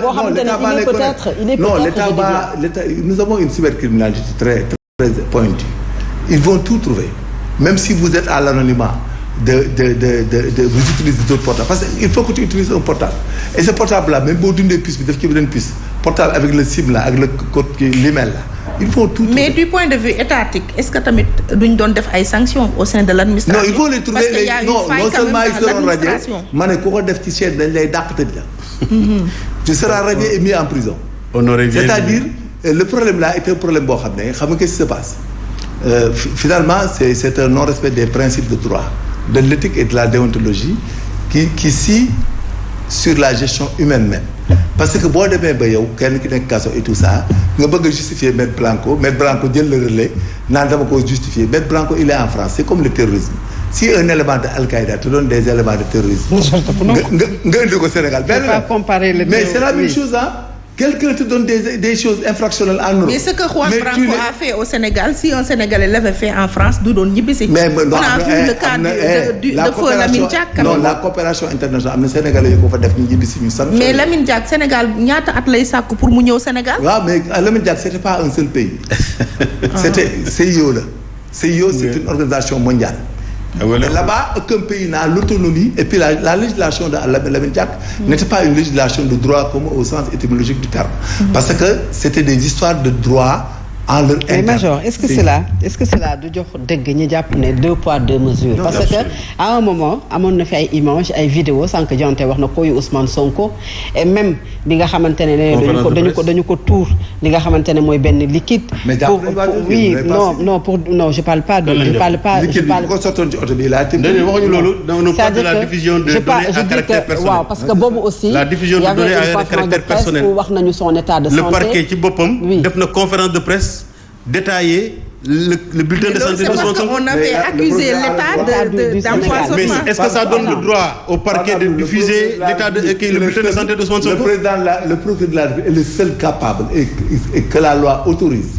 boo xamante ne il est peut-être l'État nous avons une cybercriminalité très très pointue. Ils vont tout trouver, même si vous êtes à l'anonymat. Vous utilisez d'autres portables parce qu'il faut que tu utilises un portable et ce portable là même boo dundee puce bi daf ci beneen puce portable avec le SIM là ak le code l'email là il faut tout trouver. Mais du point de vue étatique est-ce que tamit duñ doon def ay sanctions au sein de l'administration? Non, il faut les trouver. Parce qu'il y a une faille non quand seulement même ils seront dans l'administration. radiés ma ne ku ko def ci chaîne dañ lay dàq tëj la. Tu seras radié et mis en prison. C'est-à-dire le problème là est un problème boo xam ne xam nga qu'est-ce qui se passe finalement c'est un non-respect des principes de droit, de l'éthique et de la déontologie qui scie sur la gestion humaine même. Parce que boo demee ba yow kenn ki nekk kaso et tout ça nga bëgg a justifier Maître Blanco jël le relais naan dama ko justifier Maître Blanco il est en France, c'est comme le terrorisme. Si un élément de Al-Qaïda te donne des éléments de terrorisme nga indi ko Sénégal mais c'est la même chose quelqu'un te donne des choses infractionnelles en Europe. Mais ce que Juan Branco a fait au Sénégal, si un Sénégalais l'avait fait en France, du doon ñibbisi. Mais on a vu le cas de feu Lamine Diack. Non, la coopération internationale am na Sénégalais yu ko fa def ñu ñibbisi ñu sanctionné. Mais Lamine Diack Sénégal ñaata at lay sàkku pour mu ñëw Sénégal. waaw mais Lamine Diack c'était pas un seul pays. C'était CIO la. CIO c'est une organisation mondiale. Et là-bas, aucun pays n'a l'autonomie. Et puis la législation de Lamine Diack n'était pas une législation de droit comme au sens étymologique du terme. Parce que c'était des histoires de droit en leur interne. Mais Major, est-ce que cela du jox dëgg ñu jàpp ne 2 poids 2 mesures? Non, parce que à un moment amoon na fi ay images ay vidéos sànq jonte wax na ko yu Ousmane Sonko et même bi nga xamante ne dañu ko tuur li nga xamante ne mooy benn liquide. Mais oui non je parle pas de liquide bi ko sottoon ci oto bi laa tëb. waxuñu loolu on parle de la diffusion de données à caractère personnel. waaw parce que boobu aussi la diffusion de données à caractère personnel wax nañu son état de santé. Le parquet ci boppam def na conférence de presse détailler le bulletin de santé de son Sonko. On avait accusé l'État d'empoisonnement. Mais est-ce que ça donne le droit au parquet de diffuser le bulletin de santé de son Sonko? Le procureur de la République est le seul capable et que la loi autorise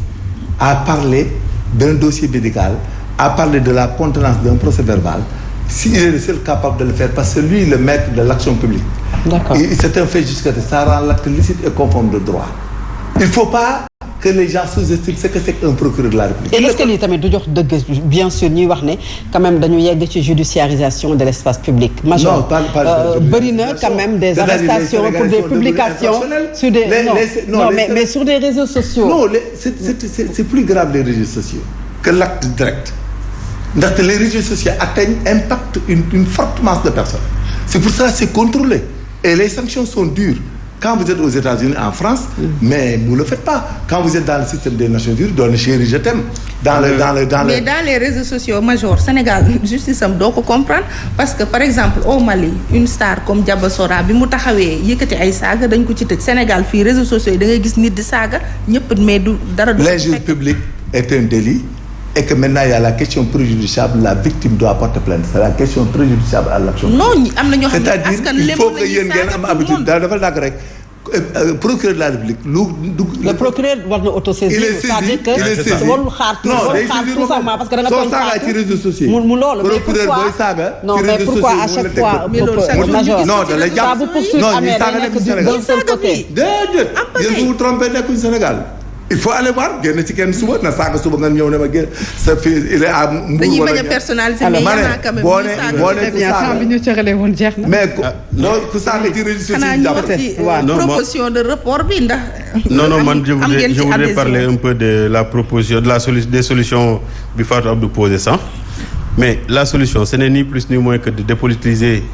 à parler d'un dossier médical, à parler de la contenance d'un procès-verbal, s'il est le seul capable de le faire parce que lui le maître de l'action publique. D'accord. Et c'est un fait jusqu'à ça rend l'acte licite et conforme de droit. Il faut pas que les gens sous-estiment ce que c'est qu'un procureur de la République. Et est-ce que lii tamit du jox dëgg bien sûr ñuy wax ne quand même dañu yegg ci judiciarisation de l'espace public. Major bëri na quand même des arrestations pour des publications sur des mais sur des réseaux sociaux. Non, c'est plus grave les réseaux sociaux que l'acte direct. Ndaxte les réseaux sociaux impactent une forte masse de personnes. C'est pour ça que c'est contrôlé et les sanctions sont dures. Quand vous êtes aux États-Unis, en France, mais vous le faites pas. Quand vous êtes dans le système des Nations Unies, dans le chéri, je t'aime. Mais dans les réseaux sociaux, Major, Sénégal, justice am doo ko comprendre parce que par exemple au Mali, une star comme Diaba Sora bi mu taxawee yëkkati ay saaga dañ ko ci tëj. Sénégal fii réseaux sociaux yi da ngay gis nit di saaga ñëpp mais du dara. L'injure publique est un délit. Et que maintenant il y a la question préjudiciable, la victime doit porter plainte. C'est la question préjudiciable à l'action. Non, am na ñoo xam ne c'est-à-dire il faut que yéen ngeen am habitude dafa dàgg rek procureur de la République le procureur war na autosaisir. C'est-à-dire que warul xaar tout simplement parce que da nga soo saaga ci réseaux sociaux mu loolu procureur booy saaga non mais pourquoi à chaque fois Major non da lay jàpp non ñi saaga nekkuñ Sénégal déedéet yéen vous trompez nekkuñ Sénégal. Il faut aller voir génn ci kenn suba na saaga suba nga ñëw ne ma génn sa fii il est à Mbour. dañuy bañ a personnaliser mais yaa quand même boo ne bi ñu cëralee woon jeex na. mais ku saaga ci réseaux sociaux yi jàpp proposition de report bi ndax. non man je voudrais parler un peu de la proposition des solutions bi Fatou Abdou posé ça. Mais la solution ce n'est ni plus ni moins que de dépolitiser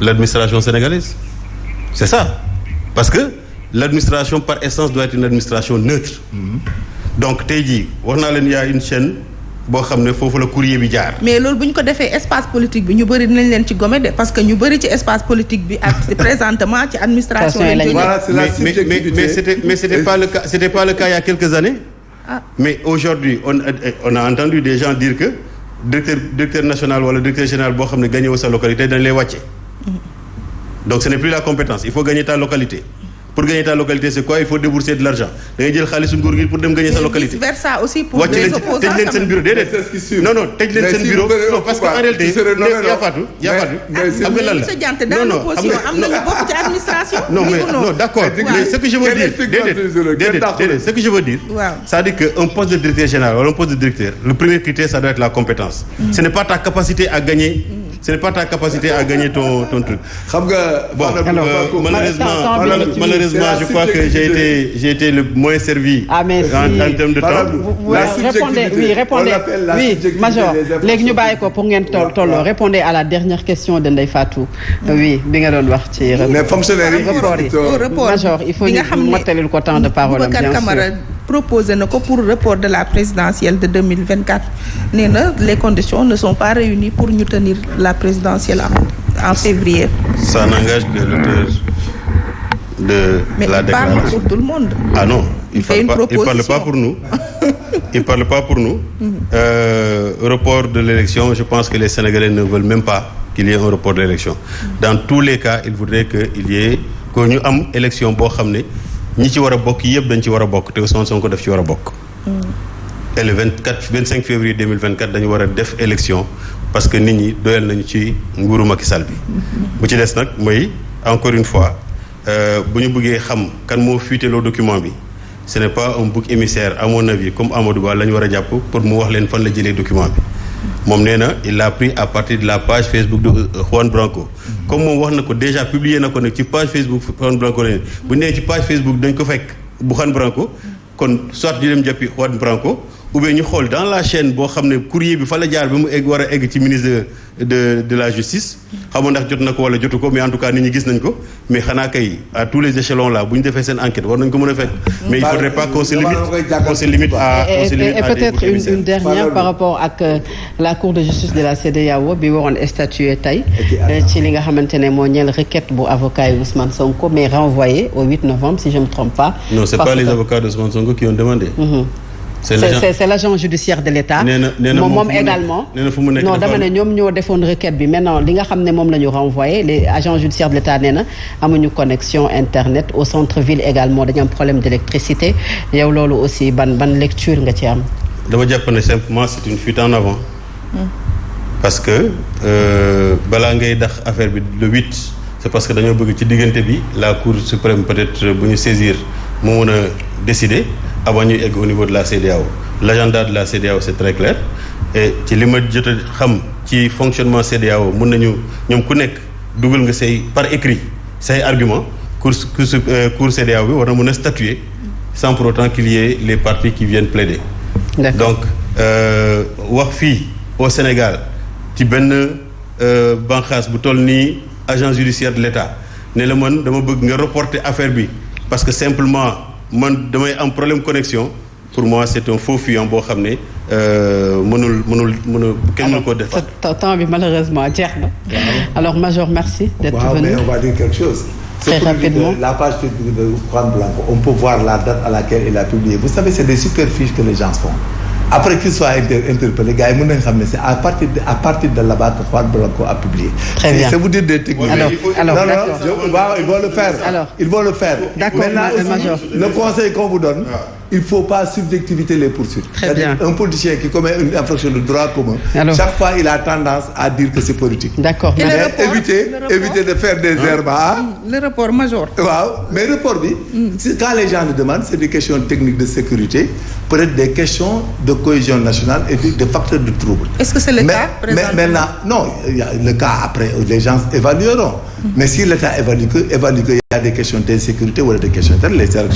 l'administration sénégalaise. C'est ça. Parce que l'administration par essence doit être une administration neutre. Donc tey jii wax naa leen y a une chaîne boo xam ne foofu la courrier bi jaar. mais loolu bu ñu ko defee espace politique bi ñu bëri dinañ leen ci gommer de parce que ñu bëri ci espace politique bi ak présentement ci administration. mais c'était pas le cas il y a quelques années. Mais aujourd'hui on a entendu des gens dire que directeur national wala directeur général boo xam ne gagné wu sa localité dañ lay wàcce. Donc ce n'est plus la compétence il faut gagner ta localité. pour gagner ta localité c'est quoi il faut débourser de l'argent da ngay jël xaalisu nguur gi pour dem gagner sa localité. vice versa aussi pour les opposants tëj leen seen bureau déedéet. non tëj leen seen bureau non parce que en réalité yaa faatu xam nga lan la am nañu bokk ci administration. non d'accord mais ce que je veux dire déedéet ce que je veux dire c'est-à-dire que un poste de directeur général wala un poste de directeur le premier critère ça doit être la compétence. Ce n'est pas ta capacité à gagner. Ce n'est pas ta capacité à gagner ton truc. xam nga bon malheureusement je crois que j'ai été le moins servi. en termes de temps. répondez oui Major léegi ñu bàyyi ko pour ngeen tolloo répondez à la dernière question de Ndeye Fatou. oui bi nga doon wax ci. les fonctionnaires report Major il faut ñu mottalil ko temps de parole bien sûr. proposé na ko pour report de la présidentielle de 2024 nee na les conditions ne sont pas réunies pour ñu tenir la présidentielle en février. Ça n'engage que l'auteur de la déclaration. Mais il parle pour tout le monde. Ah non, il parle pas pour nous. Il parle pas pour nous. Report de l'élection, je pense que les Sénégalais ne veulent même pas qu'il y ait un report de l'élection. Dans tous les cas, il voudrait qu'il y ait que ñu am élection boo xam ne ñi ci war a bokk yëpp dañ ci war a bokk te Ousmane Sonko daf ci war a bokk. Et le 25 février 2024 dañu war a def élection parce que nit ñi doyal nañu ci nguuru Macky Sall bi. bu ci des nag mooy encore une fois bu ñu bëggee xam kan moo fuiteloo document bi ce n'est pas un bouc émissaire à mon avis comme Amadou Ba la ñu war a jàpp pour mu wax leen fan la jëlee document bi. moom nee na il l'a pris à partir de la page Facebook de Juan Branco. comme moom wax na ko déjà publié na ko nag ci page Facebook Juan Branco la bu nee ci page Facebook dañ ko fekk bu Juan Branco kon soit ñu dem jàppi Juan Branco ou bien ñu xool dans la chaîne boo xam ne courrier bi fa la jaar bi mu egg war a egg ci ministre de la justice xamoon ndax jot na ko wala jotu ko mais en tout cas nit ñi gis nañ ko mais xanaa kay à tous les échelons là bu ñu defee seen enquête war nañ ko mën a fekk. mais il faudrait pas qu'on se limite à et peut-être une dernière par rapport ak la cour de justice de la CEDEAO bi waroon statuer tey ci li nga xamante ne moo ñeel requête bu avocat yi Ousmane Sonko mais renvoyé au 8 novembre si je me trompe pas. Non, c'est pas les avocats d'Ousmane Sonko qui ont demandé. C'est l'agent judiciaire de l'État. moom également. non dama ne ñoom ñoo defoon requête bi maintenant li nga xam ne moom la ñu renvoyé les agents judiciaires de l'État nee na amuñu connexion internet au centre-ville également dañu am problème d'électricité yow loolu aussi ban lecture nga ci am. dama jàpp ne simplement c'est une fuite en avant. parce que balaa ngay dax affaire bi le 8 c'est parce que dañoo bëgg ci diggante bi la Cour suprême peut-être bu ñu saisir mu mën a décider. avant ñuy egg au niveau de la CEDEAO l'agenda de la CEDEAO c'est très clair et ci li ma jot a xam ci fonctionnement CEDEAO mën nañu ñoom ku nekk dugal nga say par écrit say arguments cour CEDEAO bi war na mën a statuer sans pour autant qu'il y ait les parties qui viennent plaider. Donc wax fii au Sénégal ci benn banqaas bu toll nii agent judiciaire de l'État ne la man dama bëgg nga reporter affaire bi parce que simplement man damay am problème connexion pour moi c'est un faux fuyant boo xam ne mënul kenn mënu ko def. temps bi malheureusement jeex na. alors Major merci d'être venu. mais on va dire quelque chose. Très rapidement. La page Facebook de Juan Branco, on peut voir la date à laquelle il a publié. Vous savez, c'est des superficies que les gens font. Après qu'il soit interpellé, gars, c'est à partir de là-bas que Juan Branco a publié. Très bien. C'est vous dire des techniques. Alors, ils vont le faire. Ils vont le faire. D'accord, Major. Le conseil qu'on vous donne, il ne faut pas subjectiver les poursuites. Très bien. Un politicien qui commet une infraction de droit commun, chaque fois il a tendance à dire que c'est politique. D'accord. Mais éviter de faire des herbes. Le report Major. Wow. Mais le report, quand les gens le demandent, c'est des questions techniques de sécurité, peut-être des questions de cohésion nationale et des facteurs de trouble. Est-ce que c'est le cas mais maintenant, non, il y a le cas après, les gens évalueront. Mais si l'État évalue qu'il y a des questions d'insécurité ou des questions telles, les